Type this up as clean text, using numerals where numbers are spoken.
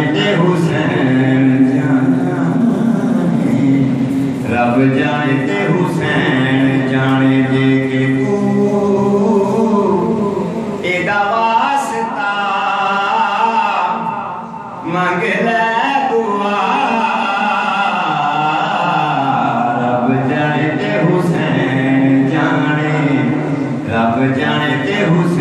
जाने ते हुसैन जाने रब जाने ते हुसैन जाने जे के तू एदा वास्ता मंग ले दुआ रब जाने ते हुसैन जाने रब जाने ते हुसैन